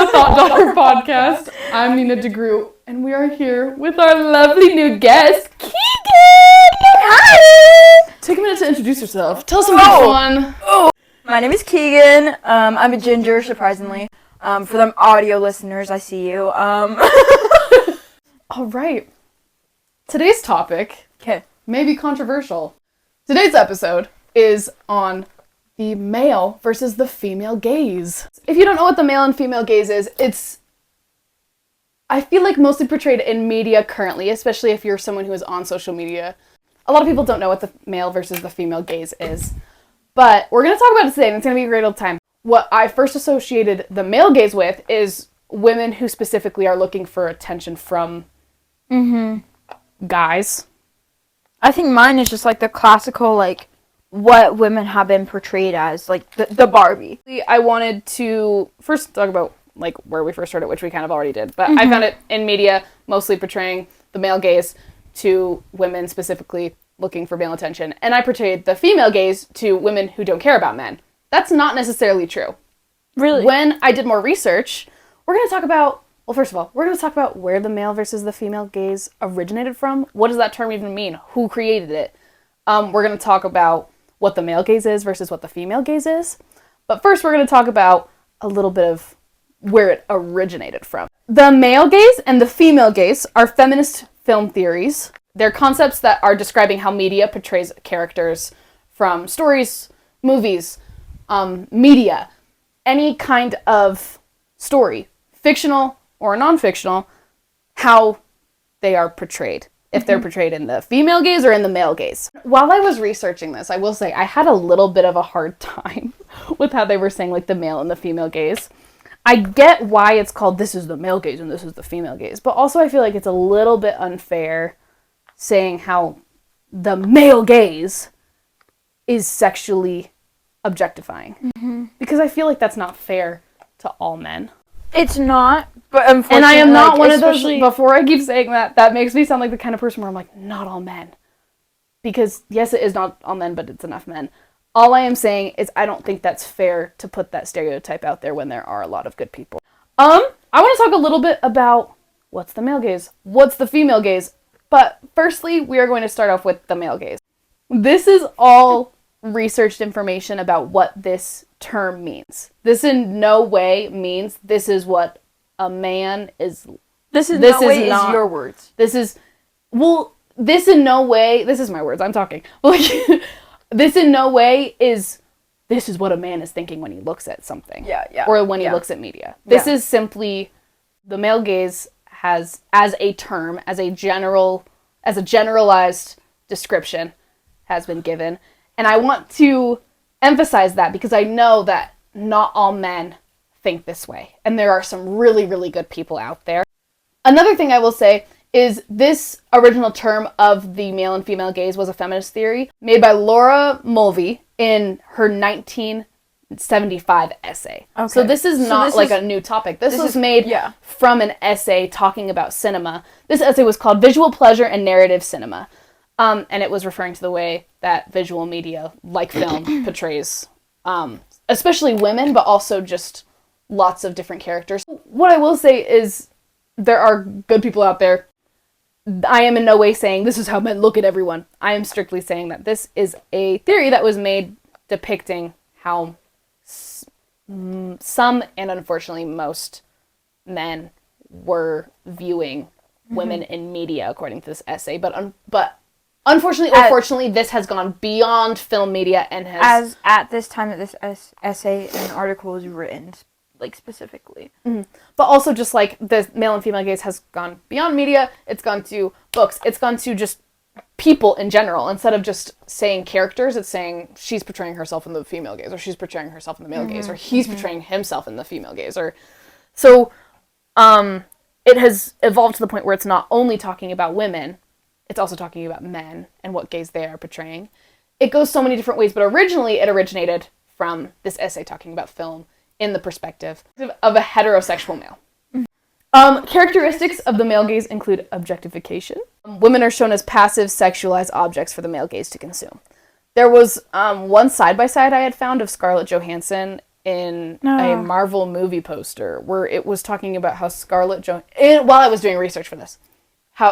the Thought Daughter podcast. I'm Nina DeGroot, and we are here with our lovely new guest, Keagan! Hi! Take a minute to introduce yourself. Tell us something fun. My name is Keagan. I'm a ginger, surprisingly. For them audio listeners, I see you. All right. Today's topic may be controversial. Today's episode is on the male versus the female gaze. If you don't know what the male and female gaze is, it's, I feel like, mostly portrayed in media currently, especially if you're someone who is on social media. A lot of people don't know what the male versus the female gaze is. But we're going to talk about it today, and it's going to be a great old time. What I first associated the male gaze with is women who specifically are looking for attention from guys. I think mine is just like the classical, like, what women have been portrayed as, like the Barbie. I wanted to first talk about like where we first heard it, which we kind of already did, but I found it in media mostly portraying the male gaze to women specifically looking for male attention, and I portrayed the female gaze to women who don't care about men. That's not necessarily true. Really? When I did more research, we're going to talk about, well, first of all, we're going to talk about where the male versus the female gaze originated from. What does that term even mean? Who created it? We're going to talk about what the male gaze is versus what the female gaze is. But first, we're going to talk about a little bit of where it originated from. The male gaze and the female gaze are feminist film theories. They're concepts that are describing how media portrays characters from stories, movies, media, any kind of story, fictional or non-fictional, how they are portrayed. If they're portrayed in the female gaze or in the male gaze. While I was researching this, I will say I had a little bit of a hard time with how they were saying like the male and the female gaze. I get why it's called this is the male gaze and this is the female gaze, but also I feel like it's a little bit unfair saying how the male gaze is sexually objectifying. Because I feel like that's not fair to all men. It's not, but unfortunately... And I am not one of those, before I keep saying that makes me sound like the kind of person where I'm like, not all men. Because, yes, it is not all men, but it's enough men. All I am saying is I don't think that's fair to put that stereotype out there when there are a lot of good people. I want to talk a little bit about what's the male gaze, what's the female gaze. But firstly, we are going to start off with the male gaze. This is all researched information about what this term means. This in no way means this is what a man is. This in no way is your words. This is no way, this is my words, I'm talking. This in no way is, this is what a man is thinking when he looks at something. Yeah. Or when he looks at media. This is simply, the male gaze has, as a term, as a generalized description, has been given. And I want to emphasize that because I know that not all men think this way. And there are some really, really good people out there. Another thing I will say is this original term of the male and female gaze was a feminist theory made by Laura Mulvey in her 1975 essay. Okay. So this is not a new topic. This was made from an essay talking about cinema. This essay was called Visual Pleasure and Narrative Cinema. And it was referring to the way that visual media, like film, portrays, especially women, but also just lots of different characters. What I will say is there are good people out there. I am in no way saying this is how men look at everyone. I am strictly saying that this is a theory that was made depicting how some, and unfortunately most, men were viewing women in media, according to this essay. But unfortunately or fortunately, this has gone beyond film media and has... As at this time that this essay and article was written, like, specifically. Mm-hmm. But also just, like, the male and female gaze has gone beyond media, it's gone to books, it's gone to just people in general. Instead of just saying characters, it's saying she's portraying herself in the female gaze, or she's portraying herself in the male gaze, or he's portraying himself in the female gaze. So, it has evolved to the point where it's not only talking about women, it's also talking about men and what gaze they are portraying. It goes so many different ways, but originally it originated from this essay talking about film in the perspective of a heterosexual male. Characteristics of the male gaze include objectification. Women are shown as passive, sexualized objects for the male gaze to consume. There was one side-by-side I had found of Scarlett Johansson in No. a Marvel movie poster where it was talking about how while I was doing research for this,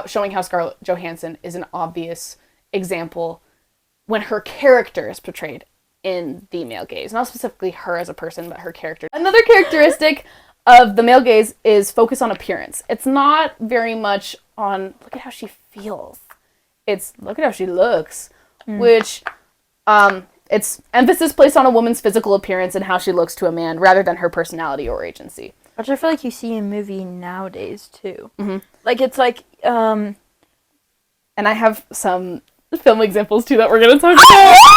showing how Scarlett Johansson is an obvious example when her character is portrayed in the male gaze. Not specifically her as a person, but her character. Another characteristic of the male gaze is focus on appearance. It's not very much on, look at how she feels. It's, look at how she looks. Which, it's emphasis placed on a woman's physical appearance and how she looks to a man rather than her personality or agency. Which I feel like you see in movie nowadays, too. Mm-hmm. Like, it's like, And I have some film examples, too, that we're going to talk about.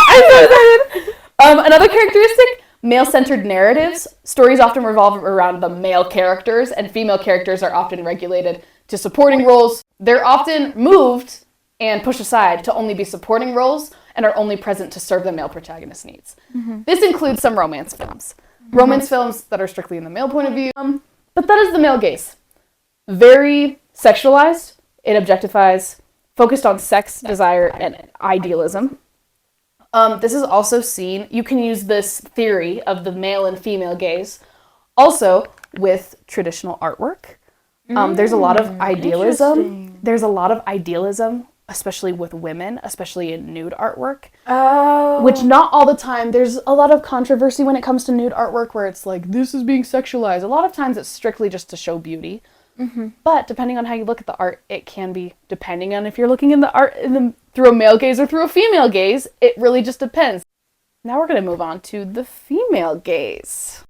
I'm so excited! Another characteristic, male-centered narratives. Stories often revolve around the male characters, and female characters are often regulated to supporting roles. They're often moved and pushed aside to only be supporting roles and are only present to serve the male protagonist's needs. Mm-hmm. This includes some romance films. Mm-hmm. Romance films that are strictly in the male point of view. But that is the male gaze. Very sexualized, it objectifies, focused on sex, desire, and idealism. This is also seen, you can use this theory of the male and female gaze also with traditional artwork. There's a lot of idealism. There's a lot of idealism, especially with women, especially in nude artwork. oh. Which not all the time, there's a lot of controversy when it comes to nude artwork where it's like, this is being sexualized. A lot of times it's strictly just to show beauty. Mm-hmm. But depending on how you look at the art, it can be, depending on if you're looking in the art through a male gaze or through a female gaze, it really just depends. Now we're going to move on to the female gaze.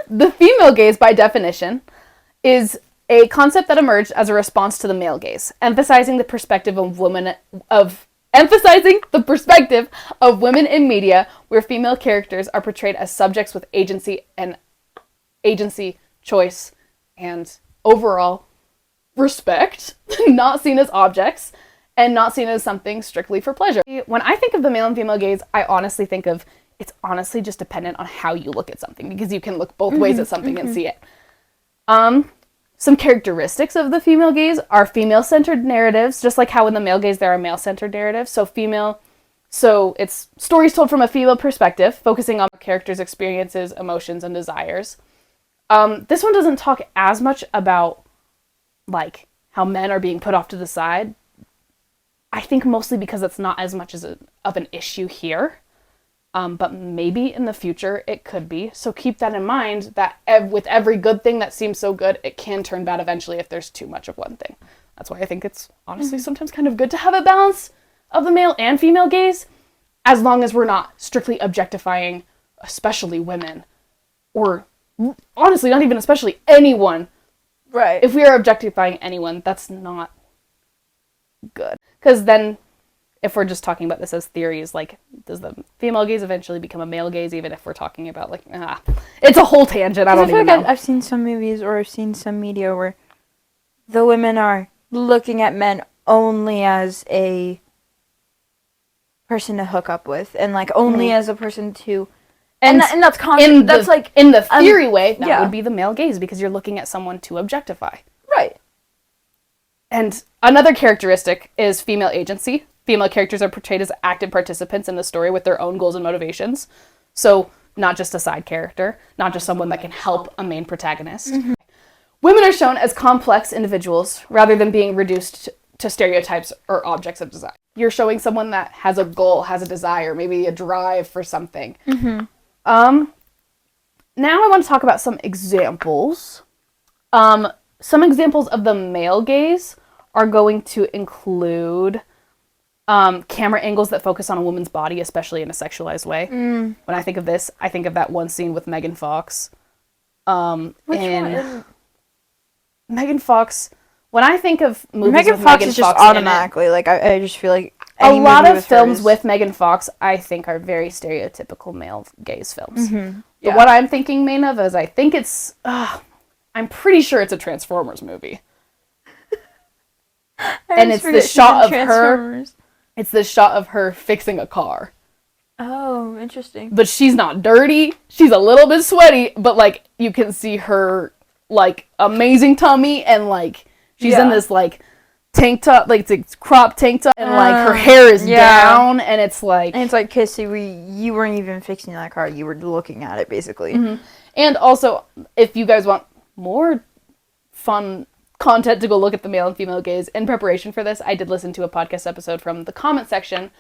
The female gaze, by definition, is a concept that emerged as a response to the male gaze, emphasizing the perspective of women in media where female characters are portrayed as subjects with agency, choice, and overall respect, not seen as objects, and not seen as something strictly for pleasure. When I think of the male and female gaze, I honestly think of, it's honestly just dependent on how you look at something, because you can look both ways at something and see it. Some characteristics of the female gaze are female-centered narratives, just like how in the male gaze there are male-centered narratives. So it's stories told from a female perspective, focusing on the character's experiences, emotions, and desires. This one doesn't talk as much about, like, how men are being put off to the side. I think mostly because it's not as much of an issue here. But maybe in the future it could be. So keep that in mind, that with every good thing that seems so good, it can turn bad eventually if there's too much of one thing. That's why I think it's honestly sometimes kind of good to have a balance of the male and female gaze, as long as we're not strictly objectifying, especially women, or honestly, not even especially anyone. Right. If we are objectifying anyone, that's not good. Because then, if we're just talking about this as theories, like, does the female gaze eventually become a male gaze, even if we're talking about, like, it's a whole tangent, I don't even know. I've seen some movies or I've seen some media where the women are looking at men only as a person to hook up with, and, like, only as a person to... And that's in the theory way, that would be the male gaze, because you're looking at someone to objectify. Right. And another characteristic is female agency. Female characters are portrayed as active participants in the story with their own goals and motivations. So, not just a side character, not just someone that can help a main protagonist. Mm-hmm. Women are shown as complex individuals rather than being reduced to stereotypes or objects of desire. You're showing someone that has a goal, has a desire, maybe a drive for something. Mm-hmm. Now I want to talk about some examples. Some examples of the male gaze are going to include camera angles that focus on a woman's body, especially in a sexualized way. When I think of this, I think of that one scene with Megan Fox. Which one? Megan Fox. When I think of movies Megan with Fox Megan is just Fox automatically, like, I just feel like a lot of films with Megan Fox, I think, are very stereotypical male gaze films. Mm-hmm. Yeah. But what I'm thinking main of is, I think it's, I'm pretty sure it's a Transformers movie. And it's the shot of her. It's the shot of her fixing a car. Oh, interesting. But she's not dirty. She's a little bit sweaty, but, like, you can see her, like, amazing tummy, and, like, she's in this, like, tank top, like, it's a crop tank top, and, like, her hair is down, and it's like... And it's like, Kissy, you weren't even fixing that car, you were looking at it, basically. Mm-hmm. And also, if you guys want more fun content to go look at the male and female gaze, in preparation for this, I did listen to a podcast episode from the comment section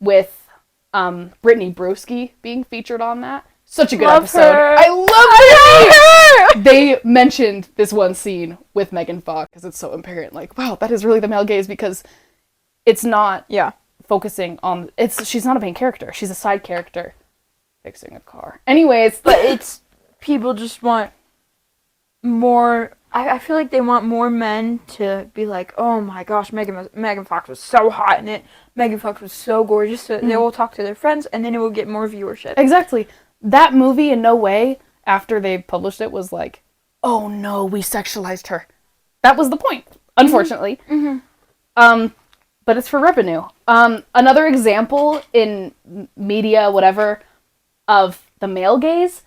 with Brittany Broski being featured on that. Such a good episode. Her. I love her! They mentioned this one scene with Megan Fox because it's so apparent. Like, wow, that is really the male gaze, because it's not focusing on... She's not a main character. She's a side character fixing a car. Anyways. But it's... People just want more... I feel like they want more men to be like, oh my gosh, Megan Fox was so hot in it. Megan Fox was so gorgeous. So they will talk to their friends, and then it will get more viewership. Exactly. That movie, in no way, after they published it, was like, oh no, we sexualized her. That was the point, unfortunately. Mm-hmm. But it's for revenue. Another example in media, whatever, of the male gaze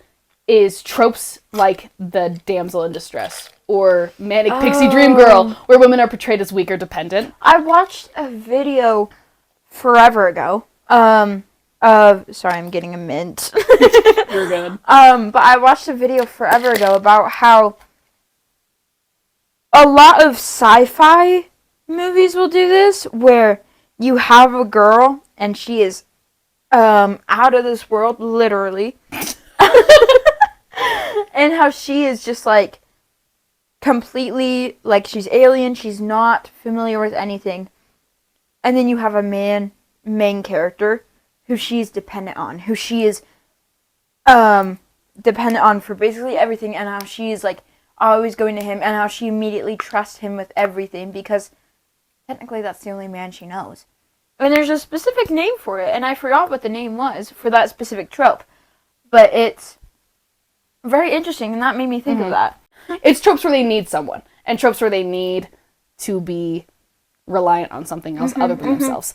is tropes like the damsel in distress or manic pixie dream girl, where women are portrayed as weak or dependent. I watched a video forever ago. Sorry, I'm getting a mint. You're good. But I watched a video forever ago about how a lot of sci-fi movies will do this, where you have a girl and she is out of this world, literally. And how she is just like completely, like, she's alien, she's not familiar with anything. And then you have a main character who she's dependent on, who she is dependent on for basically everything, and how she's like always going to him, and how she immediately trusts him with everything, because technically that's the only man she knows. And there's a specific name for it, and I forgot what the name was for that specific trope. But it's very interesting, and that made me think of that. It's tropes where they need someone, and tropes where they need to be reliant on something else other than themselves.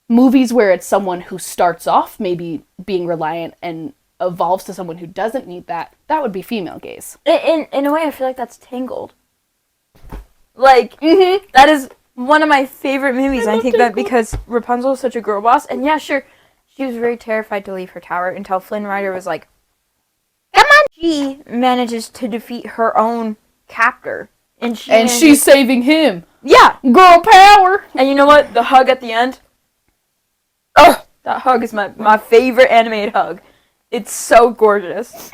Movies where it's someone who starts off maybe being reliant and evolves to someone who doesn't need that, that would be female gaze. In a way, I feel like that's Tangled. Like, that is one of my favorite movies. I think that because Rapunzel is such a girl boss, and yeah, sure, she was very terrified to leave her tower until Flynn Rider was like, come on! She manages to defeat her own captor. And she's saving him. Yeah! Girl power! And you know what? The hug at the end? Oh, that hug is my favorite animated hug. It's so gorgeous.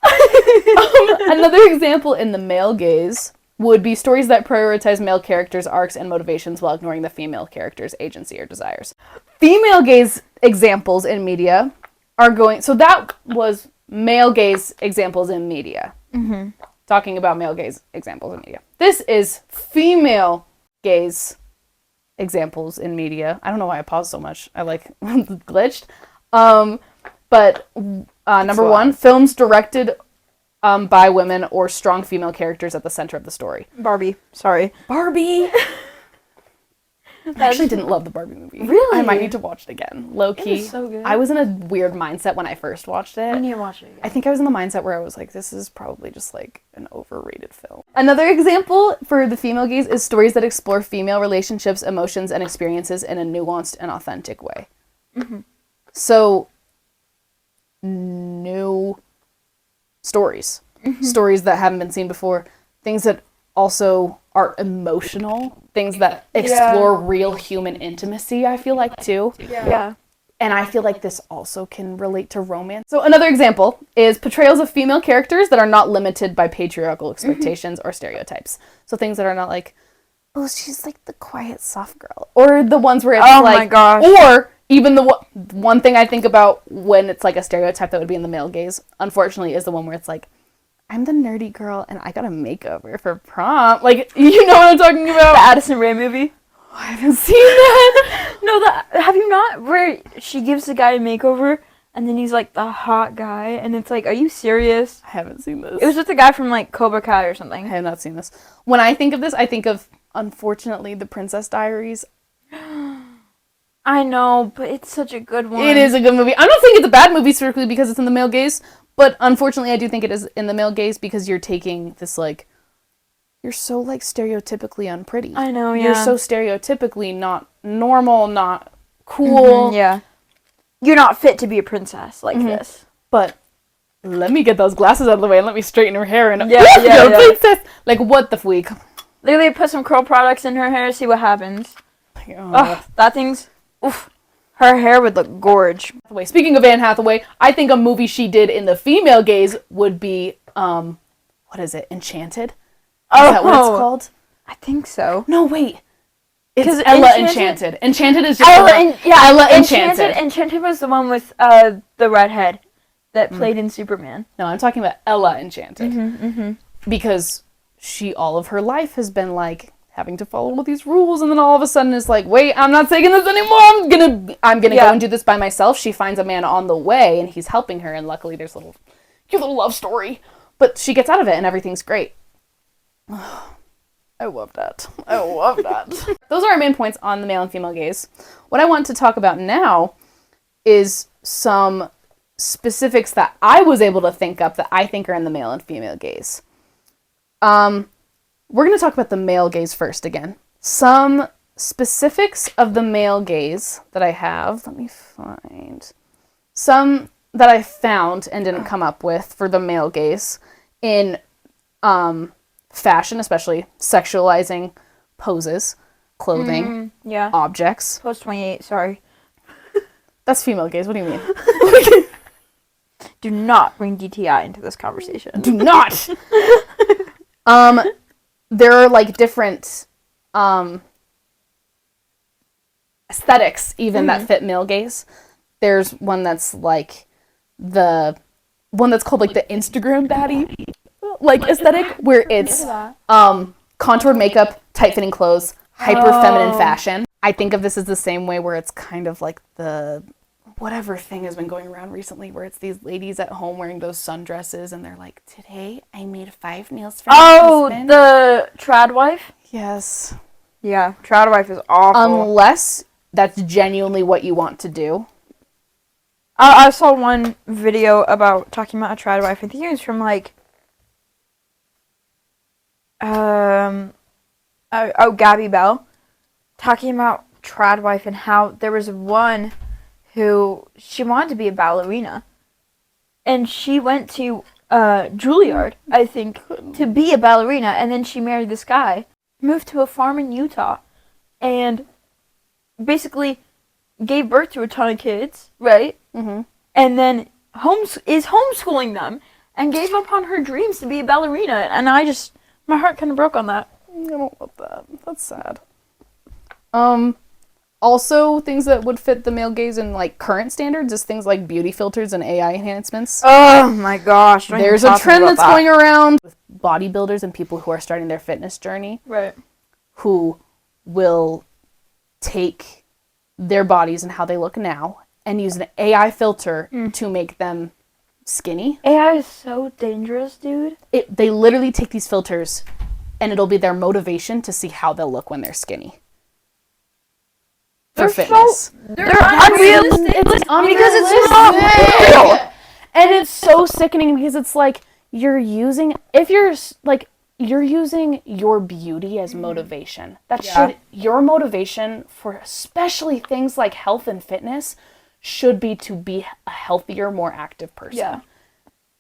Another example in the male gaze would be stories that prioritize male characters' arcs and motivations while ignoring the female character's agency or desires. Female gaze examples in media are going... So that was male gaze examples in media. Mm-hmm. Talking about male gaze examples in media. This is female gaze examples in media. I don't know why I paused so much. I glitched. But number one, films directed by women or strong female characters at the center of the story. Barbie. Sorry. Barbie! I actually didn't love the Barbie movie. Really? I might need to watch it again. Low key. It was so good. I was in a weird mindset when I first watched it. I need to watch it again. I think I was in the mindset where I was like, this is probably just like an overrated film. Another example for the female gaze is stories that explore female relationships, emotions, and experiences in a nuanced and authentic way. Mm-hmm. So, new stories. Mm-hmm. Stories that haven't been seen before. Things that also are emotional. Things that explore real human intimacy, I feel like, too. Yeah. And I feel like this also can relate to romance. So another example is portrayals of female characters that are not limited by patriarchal expectations or stereotypes. So things that are not like, oh, she's like the quiet, soft girl. Or the ones where it's my gosh. Or even the one thing I think about when it's like a stereotype that would be in the male gaze, unfortunately, is the one where it's like, I'm the nerdy girl and I got a makeover for prom. Like, you know what I'm talking about? The Addison Rae movie. Oh, I haven't seen that. No, have you not? Where she gives the guy a makeover and then he's like the hot guy and it's like, are you serious? I haven't seen this. It was just a guy from like Cobra Kai or something. I have not seen this. When I think of this, I think of, unfortunately, The Princess Diaries. I know, but it's such a good one. It is a good movie. I'm not saying it's a bad movie strictly because it's in the male gaze, but unfortunately I do think it is in the male gaze because you're taking this, like, you're so, like, stereotypically unpretty. I know, yeah. You're so stereotypically not normal, not cool. Yeah. You're not fit to be a princess like this. But let me get those glasses out of the way and let me straighten her hair and Yeah. princess. Like, what the freak? Literally put some curl products in her hair, see what happens. Like, Ugh, that thing's... Oof. Her hair would look gorge. Speaking of Anne Hathaway, I think a movie she did in the female gaze would be, what is it? Enchanted? Is that what it's called? I think so. No, wait. It's 'Cause Ella Enchanted. Enchanted is just Ella Enchanted. Enchanted was the one with the redhead that played in Superman. No, I'm talking about Ella Enchanted. Because all of her life has been like having to follow all these rules, and then all of a sudden it's like, wait, I'm not taking this anymore. I'm gonna go and do this by myself. She finds a man on the way, and he's helping her, and luckily there's a cute little love story. But she gets out of it, and everything's great. I love that. Those are our main points on the male and female gaze. What I want to talk about now is some specifics that I was able to think up that I think are in the male and female gaze. We're going to talk about the male gaze first again. Some specifics of the male gaze that I have. Let me find some that I found and didn't come up with for the male gaze in fashion, especially sexualizing poses, clothing, objects. Post 28, sorry. That's female gaze. What do you mean? Do not bring DTI into this conversation. Do not! There are like different aesthetics even that fit male gaze. There's one that's like the one that's called like the Instagram baddie like aesthetic, where it's contoured makeup, tight-fitting clothes, hyper-feminine fashion. I think of this as the same way where it's kind of like the whatever thing has been going around recently where it's these ladies at home wearing those sundresses and they're like, today I made 5 meals for my husband. The trad wife? Yes. Yeah, trad wife is awful. Unless that's genuinely what you want to do. I saw one video about talking about a trad wife. I think it was from like Gabby Bell, talking about trad wife and how there was one who she wanted to be a ballerina, and she went to Juilliard, I think, to be a ballerina, and then she married this guy, moved to a farm in Utah, and basically gave birth to a ton of kids, right? Mm-hmm. And then is homeschooling them, and gave up on her dreams to be a ballerina, and my heart kind of broke on that. I don't love that. That's sad. Also, things that would fit the male gaze in like current standards is things like beauty filters and AI enhancements. Oh my gosh. There's a trend that's going around with bodybuilders and people who are starting their fitness journey. Right. Who will take their bodies and how they look now and use an AI filter to make them skinny. AI is so dangerous, dude. They literally take these filters and it'll be their motivation to see how they'll look when they're skinny. For fitness. They're unrealistic. It's because it's not real. And it's so sickening because it's like you're using your beauty as motivation. Your motivation for especially things like health and fitness should be to be a healthier, more active person. Yeah.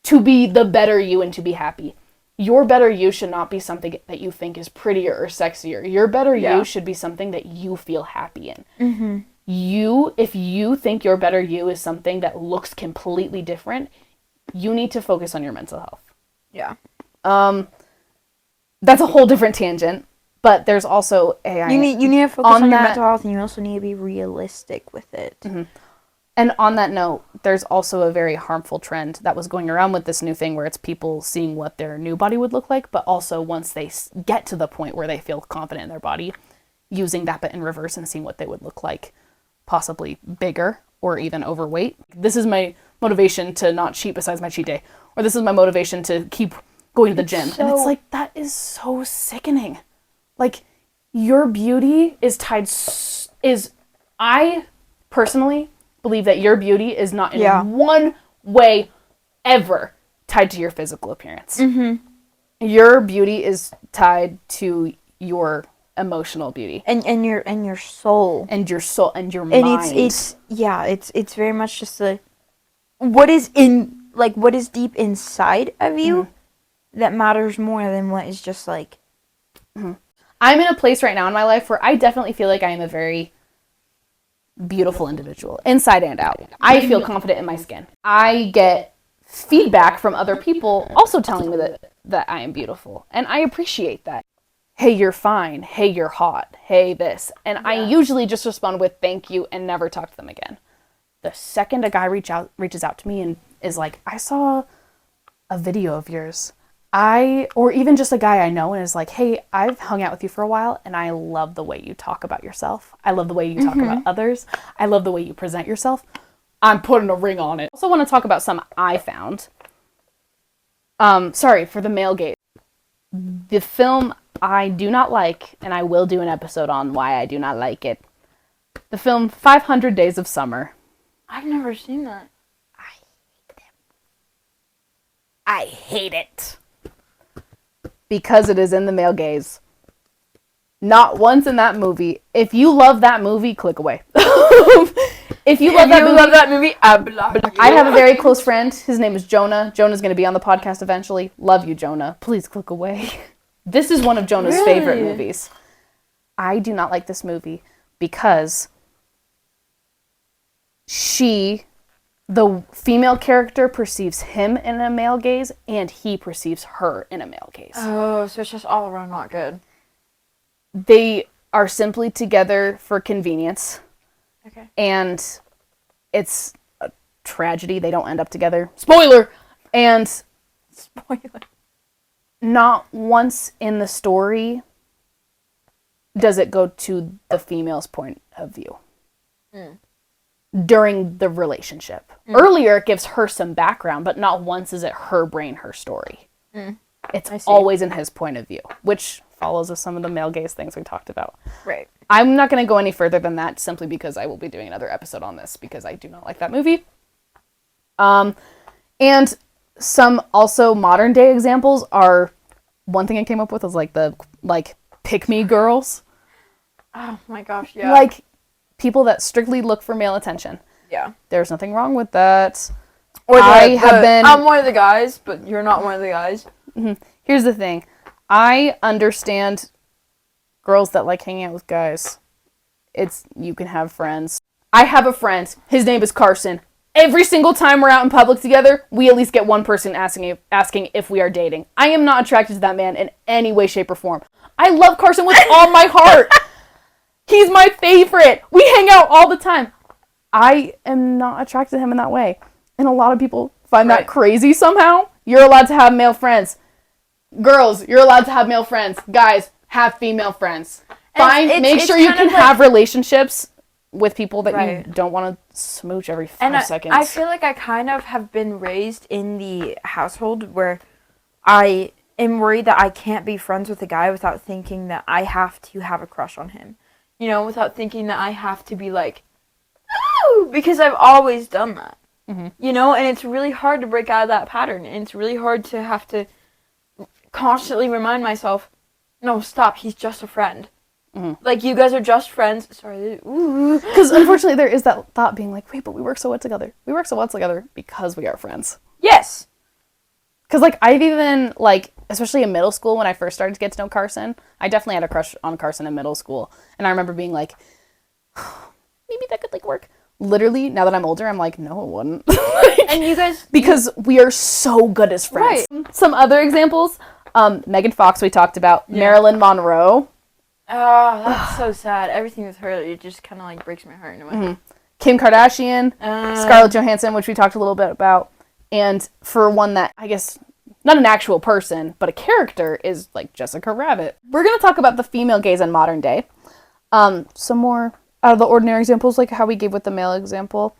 To be the better you and to be happy. Your better you should not be something that you think is prettier or sexier. Your better you should be something that you feel happy in. Mm-hmm. If you think your better you is something that looks completely different, you need to focus on your mental health. Yeah. That's a whole different tangent, but there's also AI. You need to focus on your mental health, and you also need to be realistic with it. Mm-hmm. And on that note, there's also a very harmful trend that was going around with this new thing where it's people seeing what their new body would look like, but also once they get to the point where they feel confident in their body, using that but in reverse and seeing what they would look like, possibly bigger or even overweight. This is my motivation to not cheat besides my cheat day, or this is my motivation to keep going to the gym. And it's like, that is so sickening. Like, your beauty is I personally believe that your beauty is not in one way ever tied to your physical appearance. Mm-hmm. Your beauty is tied to your emotional beauty and your soul and your mind. It's very much just what is in like, what is deep inside of you that matters more than what is just, like... I'm in a place right now in my life where I definitely feel like I am a very beautiful individual, inside and out. I feel confident in my skin. I get feedback from other people also telling me that I am beautiful, and I appreciate that. Hey, you're fine. Hey, you're hot. Hey, this. And I usually just respond with thank you and never talk to them again. The second a guy reaches out to me and is like, I saw a video of yours. Or even just a guy I know and is like, hey, I've hung out with you for a while and I love the way you talk about yourself. I love the way you talk about others. I love the way you present yourself. I'm putting a ring on it. I also want to talk about some I found. Sorry, for the male gaze. The film I do not like, and I will do an episode on why I do not like it. The film 500 Days of Summer. I've never seen that. I hate it. Because it is in the male gaze. Not once in that movie. If you love that movie, click away. If you love that movie, I have a very close friend. His name is Jonah. Jonah's going to be on the podcast eventually. Love you, Jonah. Please click away. This is one of Jonah's favorite movies. I do not like this movie because the female character perceives him in a male gaze, and he perceives her in a male gaze. Oh, so it's just all around not good. They are simply together for convenience. Okay. And it's a tragedy. They don't end up together. Spoiler! And Spoiler. Not once in the story does it go to the female's point of view. During the relationship. Earlier, it gives her some background, but not once is it her brain, her story. It's always in his point of view, which follows with some of the male gaze things we talked about. Right. I'm not going to go any further than that simply because I will be doing another episode on this because I do not like that movie. And some also modern day examples are, one thing I came up with was like pick-me girls. Oh my gosh, yeah. Like people that strictly look for male attention. Yeah. There's nothing wrong with that. Or I'm one of the guys, but you're not one of the guys. Here's the thing. I understand girls that like hanging out with guys. You can have friends. I have a friend. His name is Carson. Every single time we're out in public together, we at least get one person asking if we are dating. I am not attracted to that man in any way, shape, or form. I love Carson with all my heart. He's my favorite. We hang out all the time. I am not attracted to him in that way. And a lot of people find that crazy somehow. You're allowed to have male friends. Girls, you're allowed to have male friends. Guys, have female friends. Make sure you can have relationships with people that you don't want to smooch every 5 seconds. I feel like I kind of have been raised in the household where I am worried that I can't be friends with a guy without thinking that I have to have a crush on him. You know, without thinking that I have to be like, ooh, because I've always done that. You know, and it's really hard to break out of that pattern. And it's really hard to have to constantly remind myself, no, stop, he's just a friend. Like, you guys are just friends. Sorry. Because unfortunately there is that thought being like, wait, but we work so well together. We work so well together because we are friends. Yes. Because, like, I've even, like, especially in middle school when I first started to get to know Carson, I definitely had a crush on Carson in middle school. And I remember being like, maybe that could, like, work. Literally, now that I'm older, I'm like, no, it wouldn't. And you guys... Because we are so good as friends. Right. Some other examples, Megan Fox we talked about, Marilyn Monroe. Oh, that's so sad. Everything with her, it just kind of, like, breaks my heart in a way. Kim Kardashian, Scarlett Johansson, which we talked a little bit about. And for one that, I guess, not an actual person, but a character, is, like, Jessica Rabbit. We're going to talk about the female gaze in modern day. Some more out of the ordinary examples, like how we gave with the male example.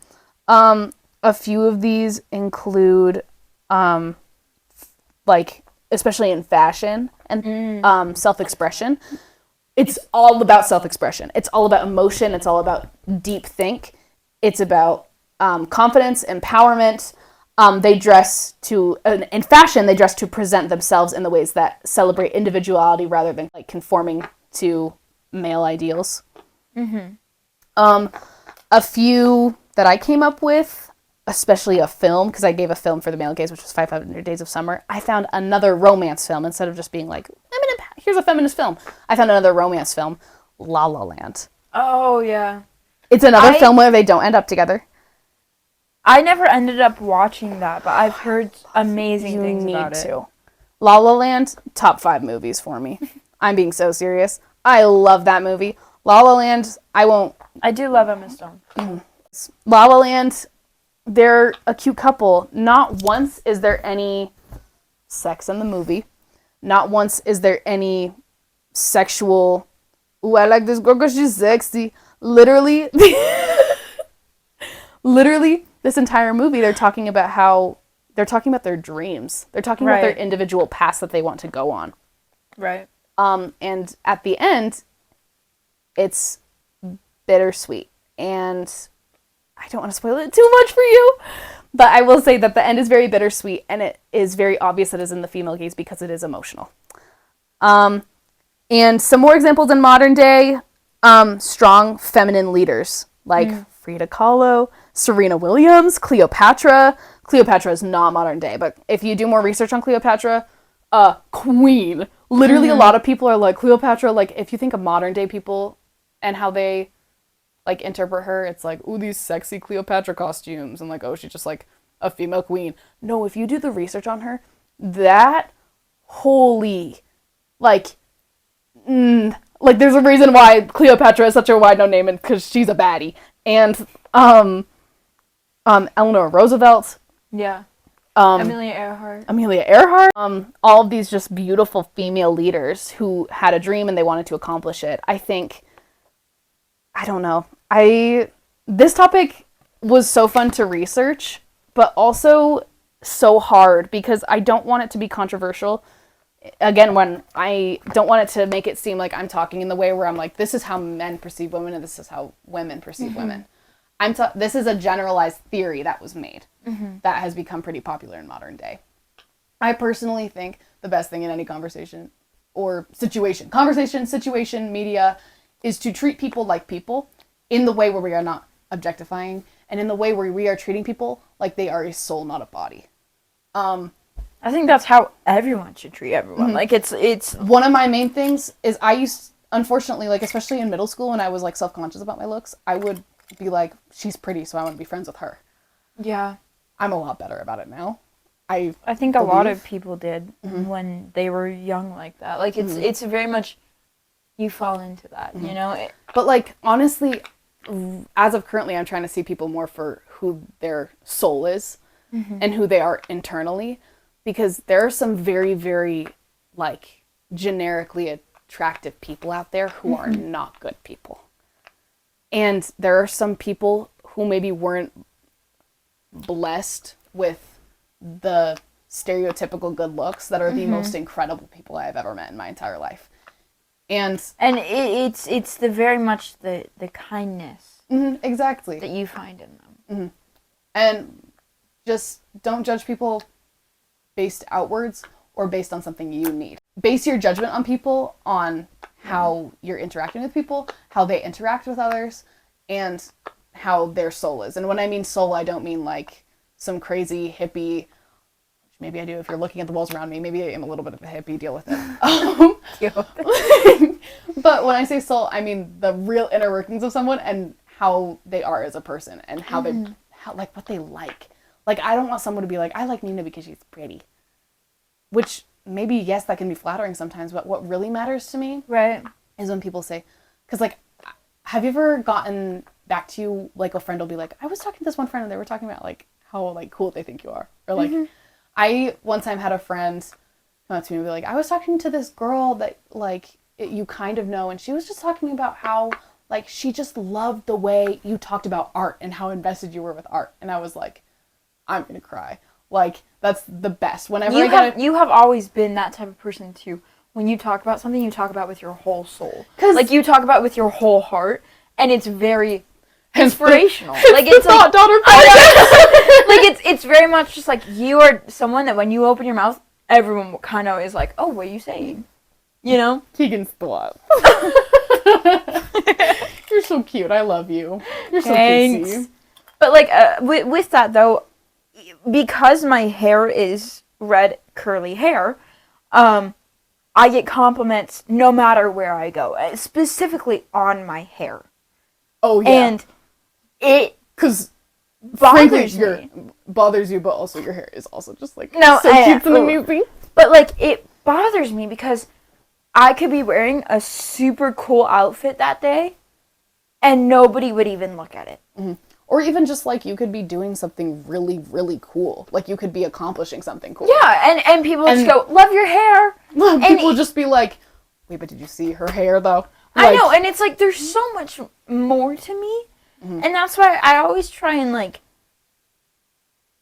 A few of these include, like, especially in fashion and self-expression. It's all about self-expression. It's all about emotion. It's all about deep think. It's about confidence, empowerment. They dress to, in fashion, they dress to present themselves in the ways that celebrate individuality rather than, like, conforming to male ideals. A few that I came up with, especially a film, because I gave a film for the male gaze, which was 500 Days of Summer, I found another romance film instead of just being like, here's a feminist film. I found another romance film, La La Land. Oh, yeah. It's another film where they don't end up together. I never ended up watching that, but I've heard amazing things about it. La La Land, top 5 movies for me. I'm being so serious. I love that movie. La La Land, I do love Emma Stone. La La Land, they're a cute couple. Not once is there any sex in the movie. Not once is there any sexual, ooh, I like this girl because she's sexy. Literally, this entire movie, they're talking about their dreams. They're talking about their individual paths that they want to go on. Right. And at the end, it's bittersweet. And I don't want to spoil it too much for you, but I will say that the end is very bittersweet, and it is very obvious it is in the female gaze because it is emotional. And some more examples in modern day, strong feminine leaders like Frida Kahlo, Serena Williams, Cleopatra. Cleopatra is not modern day, but if you do more research on Cleopatra, queen. Literally, a lot of people are like, Cleopatra, like, if you think of modern day people and how they, like, interpret her, it's like, ooh, these sexy Cleopatra costumes, and like, oh, she's just, like, a female queen. No, if you do the research on her, that, holy, like, there's a reason why Cleopatra is such a wide-known name, and because she's a baddie. And, Eleanor Roosevelt. Yeah. Amelia Earhart. All of these just beautiful female leaders who had a dream and they wanted to accomplish it. I think, I don't know. This topic was so fun to research, but also so hard because I don't want it to be controversial. Again, when I don't want it to make it seem like I'm talking in the way where I'm like, this is how men perceive women and this is how women perceive women. This is a generalized theory that was made that has become pretty popular in modern day. I personally think the best thing in any conversation or situation, media, is to treat people like people in the way where we are not objectifying and in the way where we are treating people like they are a soul, not a body. I think that's how everyone should treat everyone. Like, it's one of my main things is unfortunately, like, especially in middle school when I was, like, self-conscious about my looks, I would be like, she's pretty, so I want to be friends with her. Yeah. I'm a lot better about it now. I think a lot of people did when they were young like that. Like, it's very much, you fall into that, you know? But, like, honestly, as of currently, I'm trying to see people more for who their soul is and who they are internally. Because there are some very, very, like, generically attractive people out there who are not good people. And there are some people who maybe weren't blessed with the stereotypical good looks that are the most incredible people I have ever met in my entire life. And it's the very much the kindness exactly that you find in them. And just don't judge people based outwards or based on something you need. Base your judgment on people on how you're interacting with people, how they interact with others, and how their soul is. And when I mean soul, I don't mean like some crazy hippie, which maybe I do if you're looking at the walls around me. Maybe I am a little bit of a hippie, deal with it. But when I say soul, I mean the real inner workings of someone and how they are as a person and how what they like. Like, I don't want someone to be like, I like Nina because she's pretty. Which, maybe, yes, that can be flattering sometimes, but what really matters to me is when people say, because, like, have you ever gotten back to you, like, a friend will be like, I was talking to this one friend and they were talking about, like, how, like, cool they think you are. Or, like, I one time had a friend come up to me and be like, I was talking to this girl that, like, you kind of know, and she was just talking about how, like, she just loved the way you talked about art and how invested you were with art. And I was like, I'm gonna cry. Like, that's the best. Whenever you have always been that type of person too. When you talk about something, you talk about with your whole soul. Like, you talk about with your whole heart, and it's very inspirational. Like, it's like daughter. Like, it's very much just like you are someone that when you open your mouth, everyone kind of is like, oh, what are you saying? You know? Keagan's the lot. You're so cute. I love you. You're so Thanks. cutesy. But, like, with that, though, because my hair is red, curly hair, I get compliments no matter where I go, specifically on my hair. Oh, yeah. And it because bothers frankly, me. bothers you, but also your hair is also just like No, so cute and amazing. But, like, it bothers me because I could be wearing a super cool outfit that day, and nobody would even look at it. Mm-hmm. Or even just, like, you could be doing something really, really cool. Like, you could be accomplishing something cool. Yeah, and people just go, love your hair. People will just be like, wait, but did you see her hair, though? Like, I know, and it's like, there's so much more to me. Mm-hmm. And that's why I always try and, like,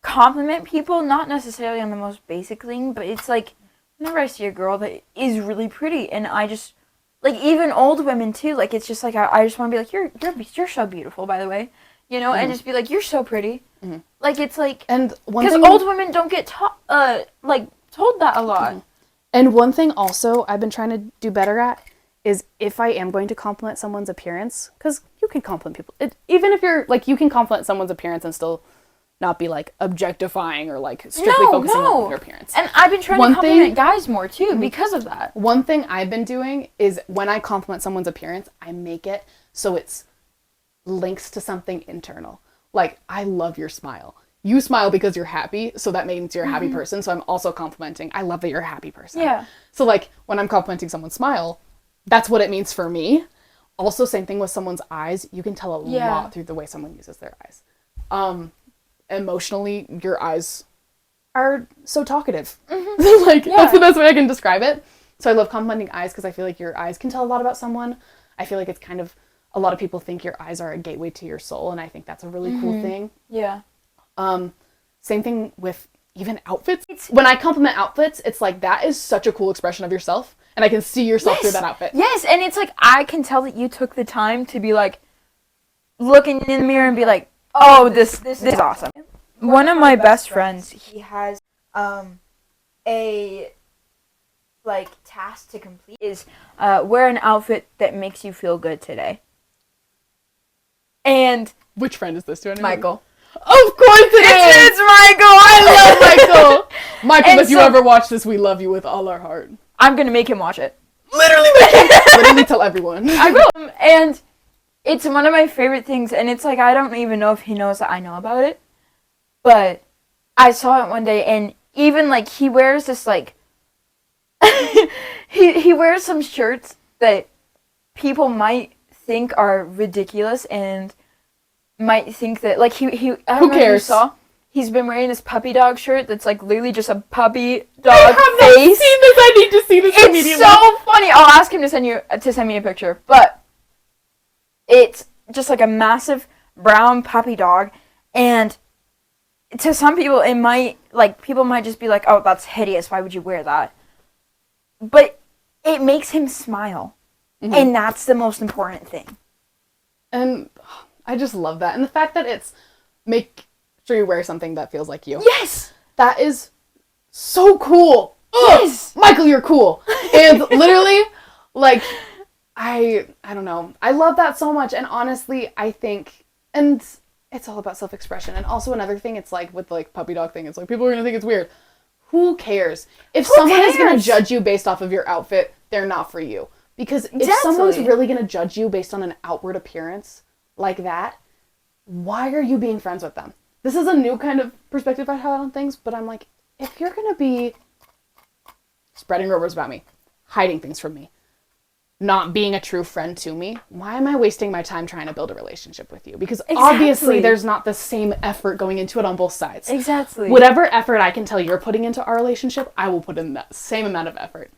compliment people, not necessarily on the most basic thing, but it's like, whenever I see a girl that is really pretty, and I just, like, even old women, too, like, it's just like, I just want to be like, you're so beautiful, by the way. You know, and just be like, you're so pretty. Mm-hmm. Like, it's like, and because old women don't get told that a lot. Mm-hmm. And one thing also I've been trying to do better at is if I am going to compliment someone's appearance, because you can compliment people, even if you're, like, you can compliment someone's appearance and still not be, like, objectifying or, like, strictly focusing on their appearance. And I've been trying to compliment guys more, too, because of that. One thing I've been doing is when I compliment someone's appearance, I make it so it's links to something internal. Like, I love your smile. You smile because you're happy, so that means you're a happy person. So I'm also complimenting, I love that you're a happy person. Yeah. So, like, when I'm complimenting someone's smile, that's what it means for me. Also, same thing with someone's eyes. You can tell a lot through the way someone uses their eyes. Emotionally, your eyes are so talkative. Mm-hmm. That's the best way I can describe it. So I love complimenting eyes because I feel like your eyes can tell a lot about someone. I feel like it's kind of, a lot of people think your eyes are a gateway to your soul, and I think that's a really cool thing. Yeah. Same thing with even outfits. When I compliment outfits, it's like, that is such a cool expression of yourself, and I can see yourself through that outfit. Yes, and it's like, I can tell that you took the time to be like, looking in the mirror and be like, oh, this is awesome. One of my best friends, he has a, like, task to complete is wear an outfit that makes you feel good today. And which friend is this? Michael. Of course it is! It's Michael! I love Michael! Michael, if you ever watch this, we love you with all our heart. I'm gonna make him watch it. Literally make him! Literally tell everyone. I will. And it's one of my favorite things, and it's like, I don't even know if he knows that I know about it, but I saw it one day, and even, like, he wears this, like, he wears some shirts that people might think are ridiculous and might think that, like, I don't know if you saw, he's been wearing this puppy dog shirt that's, like, literally just a puppy dog face. I have not seen this. I need to see this immediately. It's so funny. I'll ask him to send me a picture, but it's just, like, a massive brown puppy dog, and to some people it might, like, people might just be like, oh, that's hideous, why would you wear that? But it makes him smile. Mm-hmm. And that's the most important thing. And I just love that. And the fact that it's make sure you wear something that feels like you. Yes! That is so cool. Yes! Ugh, Michael, you're cool. And literally, like, I don't know. I love that so much. And honestly, I think, and it's all about self-expression. And also another thing, it's like with, like, puppy dog thing, it's like people are going to think it's weird. Who cares? If someone is going to judge you based off of your outfit, they're not for you. Because if someone's really going to judge you based on an outward appearance like that, why are you being friends with them? This is a new kind of perspective I have on things, but I'm like, if you're going to be spreading rumors about me, hiding things from me, not being a true friend to me, why am I wasting my time trying to build a relationship with you? Because obviously there's not the same effort going into it on both sides. Exactly. Whatever effort I can tell you're putting into our relationship, I will put in that same amount of effort.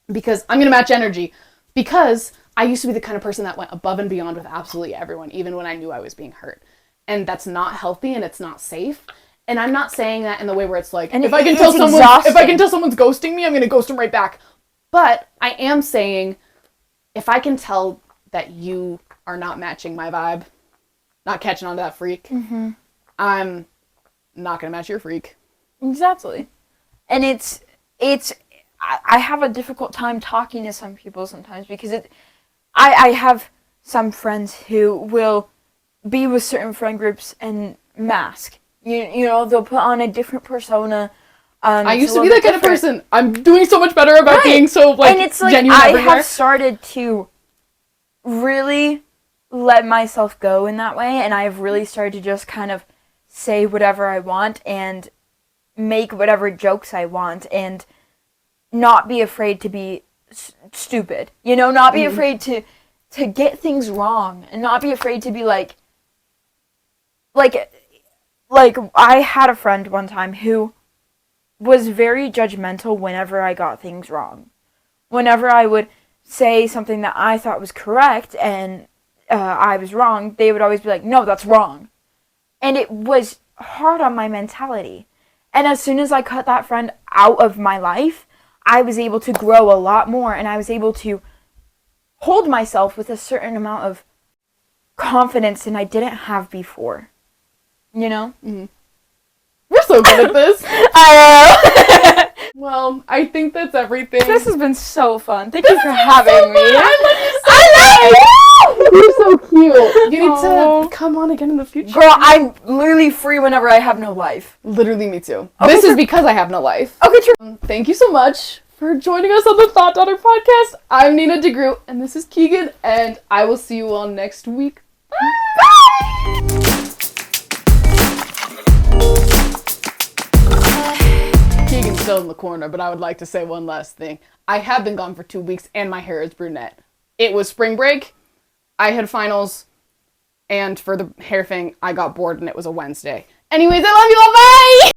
Because I'm going to match energy. Because I used to be the kind of person that went above and beyond with absolutely everyone, even when I knew I was being hurt. And that's not healthy and it's not safe. And I'm not saying that in the way where it's like, if I can tell someone's ghosting me, I'm going to ghost them right back. But I am saying, if I can tell that you are not matching my vibe, not catching on to that freak, I'm not going to match your freak. Exactly. And I have a difficult time talking to some people sometimes because I have some friends who will be with certain friend groups and mask. You know, they'll put on a different persona. I used to be that kind of person. I'm doing so much better about being so, like, and it's like, genuine I everywhere. have started to really let myself go in that way, and I've really started to just kind of say whatever I want and make whatever jokes I want and not be afraid to be stupid. You know, not be afraid to get things wrong and not be afraid to be like I had a friend one time who was very judgmental whenever I got things wrong. Whenever I would say something that I thought was correct and I was wrong, they would always be like, no, that's wrong. And it was hard on my mentality. And as soon as I cut that friend out of my life, I was able to grow a lot more, and I was able to hold myself with a certain amount of confidence than I didn't have before. You know? Mm-hmm. We're so good at this. I know. Well, I think that's everything. This has been so fun. Thank you for having me. I love you so I much. love you. You're so cute. You need to come on again in the future. Girl, I'm literally free whenever I have no life. Literally, me too. Okay, This is because I have no life. Okay, true. Thank you so much for joining us on the Thought Daughter podcast. I'm Nina DeGroot, and this is Keagan, and I will see you all next week. Bye. Keegan's still in the corner, but I would like to say one last thing. I have been gone for 2 weeks, and my hair is brunette. It was spring break. I had finals, and for the hair thing, I got bored, and it was a Wednesday. Anyways, I love you all. Bye!